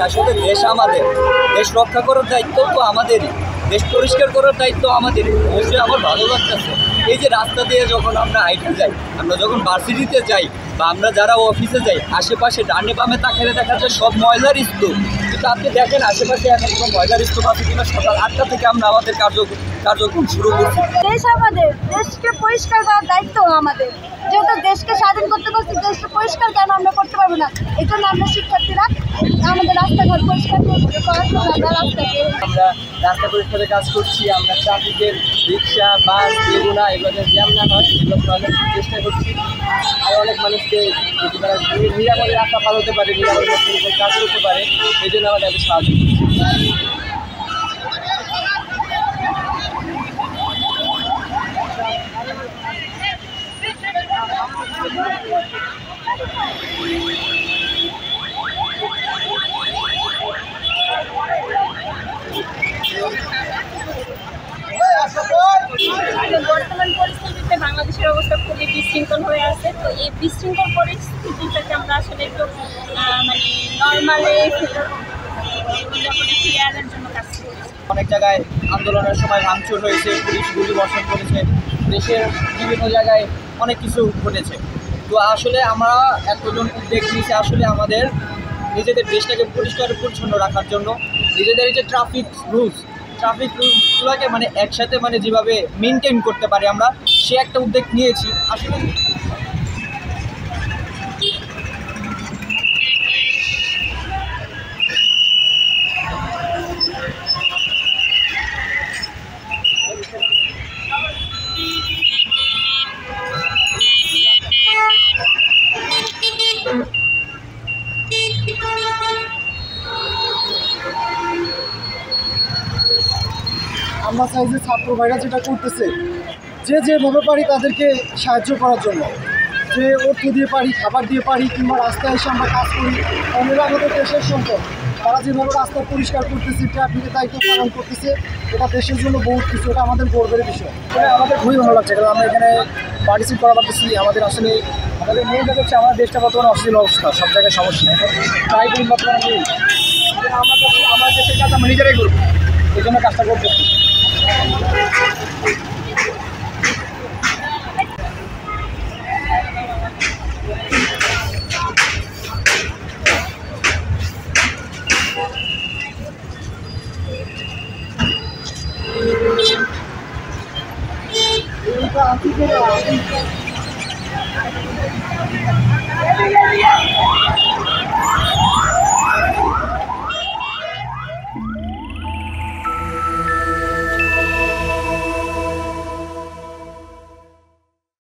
আসলে দেশ আমাদের, দেশ রক্ষা করার দায়িত্ব তো আমাদেরই, দেশ পরিষ্কার করার দায়িত্ব আমাদের। অবশ্যই আমার ভালো লাগতেছে এই যে রাস্তা দিয়ে যখন আমরা হাইটে যাই, আমরা যখন ভার্সিটিতে যাই বা আমরা যারা অফিসে যাই, আশেপাশে ডানে বামে তাকালে দেখা যায় সব ময়লার স্তূপ। কিন্তু আপনি দেখেন আশেপাশে এখন কোনো ময়লার স্তূপ আছে কিনা। সকাল 8টা থেকে আমরা আমাদের কার্যক্রম শুরু করছি। দেশ আমাদের, দেশকে পরিষ্কার করার দায়িত্ব আমাদের। যেহেতু দেশকে স্বাধীন করতে পারছি, দেশকে পরিষ্কার কেন আমরা করতে পারবো না? এই জন্য আমরা শিক্ষার্থীরা আমাদের রাস্তাঘাট পরিষ্কার করার জন্য আমরা রাস্তা পরিষ্কারের কাজ করছি। আমরা ট্রাফিকের রিক্সা, বাস, এগুলো এগুলো জ্যাম না হয় এগুলো সরানোর চেষ্টা করছি। আর অনেক মানুষকে তারা নিরাপদে রাস্তা পার হতে পারে, নিরাপদে কাজ করতে পারে, এই জন্য আমরা তাদের সাহায্য করছি। বর্তমান পরিস্থিতিতে বাংলাদেশের অবস্থা খুবই বিশৃঙ্খল হয়ে আছে। তো এই বিশৃঙ্খল পরিস্থিতিটাকে আমরা আসলে একটু মানে নর্মালে জীবনযাপনে ফিরে আনার জন্য কাজ করছি। অনেক জায়গায় আন্দোলনের সময় ভাঙচুর হয়েছে, পুলিশ গুলি বর্ষণ করেছে, দেশের বিভিন্ন জায়গায় অনেক কিছু ঘটেছে। তো আসলে আমরা এতজন উদ্যোগ নিয়েছি আসলে আমাদের নিজেদের দেশটাকে পরিষ্কার পরিচ্ছন্ন রাখার জন্য। নিজেদের এই যে ট্রাফিকগুলোকে মানে একসাথে মানে যেভাবে মেনটেন করতে পারি আমরা, সে একটা উদ্যোগ নিয়েছি আসলে। আমরা চাই যে ছাত্র ভাইরা যেটা করতেছে, যেভাবে পারি তাদেরকে সাহায্য করার জন্য, যে অর্থ দিয়ে পারি, খাবার দিয়ে পারি, কিংবা রাস্তায় এসে আমরা কাজ করি। আমরা আমাদের দেশের সম্পদ, তারা যেভাবে রাস্তা পরিষ্কার করতেছে, ট্রাফিকের দায়িত্ব পালন করতেছে, এটা দেশের জন্য বহুত কিছু, এটা আমাদের গর্বের বিষয়। এটা আমাদের খুবই ভালো লাগছে, কারণ আমরা এখানে পার্টিসিপেট করা পারতেছি। আমাদের আসলে আমাদের মেন কাজ হচ্ছে আমাদের দেশটা বর্তমানে অস্থির অবস্থা, সব জায়গায় সমস্যা। তাই বলুন বর্তমানে নেই, আমার দেশের কাজ আমরা নিজেরাই করবো, এই জন্য কাজটা করতেছি। আমরা